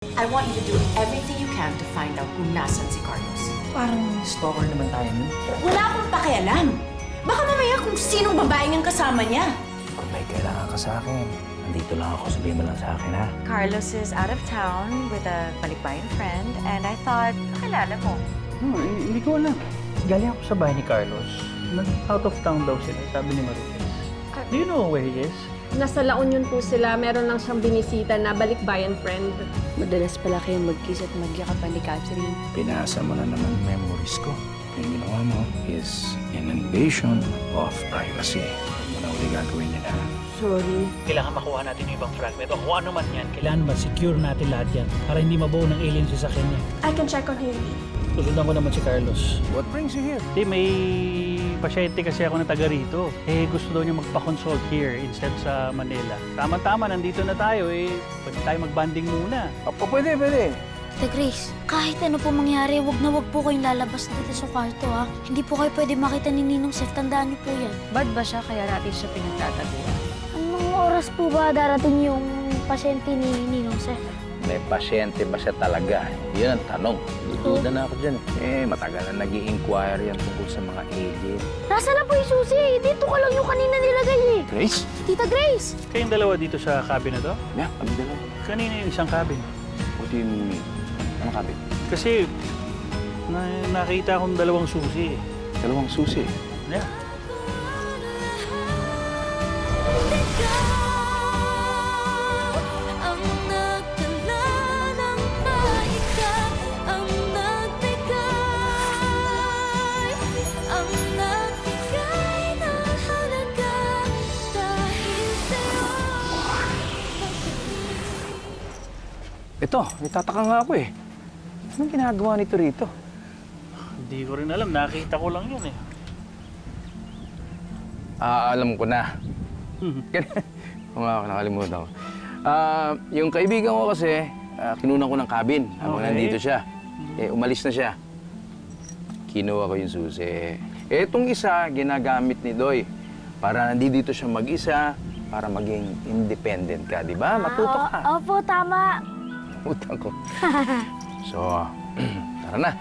I want you to do everything you can to find out kung nasan si Carlos. Parang stalker naman tayo nun. Wala akong pakialam. Baka mamaya kung sinong babaeng ang kasama niya. Kung may kailangan ka sa akin, nandito lang ako. Sabihin mo lang sa akin, ha? Carlos is out of town with a balikbayan friend, and I thought, kakilala mo. No, hindi ko alam. Galing ako sa bahay ni Carlos. Out of town daw sila, sabi ni Marites. Do you know where he is? Nasa La Union po sila. Meron lang siyang binisita na balikbayan friend. Madalas pala kayong mag-kiss at magyakapan ni Catherine. Pinasa mo na naman memories ko. Yung ginawa mo is an invasion of privacy. Huwag mo na uli gagawin nila. Sorry. Kailangan makuha natin yung ibang fragment o kung ano man yan. Kailangan ma-secure natin lahat yan para hindi mabuo ng aliens sa kanya. I can check on him. Susundan ko naman si Carlos. What brings you here? Hindi, may pasyente kasi ako na taga rito. Gusto daw niya magpa-consult here instead sa Manila. Tama-tama, nandito na tayo Pwede tayo mag-banding muna. Pwede. Tita Grace, kahit ano po mangyari, wag na wag po kayong lalabas dito sa kwarto, ha? Hindi po kayo pwede makita ni Ninong Seth. Tandaan niyo po yan. Bad ba siya kaya natin siya pinagtataguan? Anong oras po ba darating yung pasyente ni Ninong Seth? May pasyente ba siya talaga? Yun ang tanong. Duda na ako dyan. Matagal na nag-i-inquire yan tungkol sa mga alien. Nasaan na po yung susi? Dito ka lang yung kanina nilagay, eh. Grace? Tita Grace! Kayong dalawa dito sa cabin na to? Yeah, kami dalawa. Kanina yung isang cabin. What do you mean? Anong kabit? Kasi nakita akong dalawang susi. Dalawang susi. Yeah. Ito, nagtataka nga ako Anong ginagawa nito rito? Hindi ko rin alam. Nakita ko lang yun Alam ko na. Oo nga, nakalimutan ko. Yung kaibigan ko kasi, kinunan ko ng cabin habang Okay. nandito siya. Umalis na siya. Kinuha ko yung susi. Etong isa, ginagamit ni Doy para nandito siya mag-isa, para maging independent ka, di ba? Matuto ka. Opo, tama. Utang ko. So, tara na.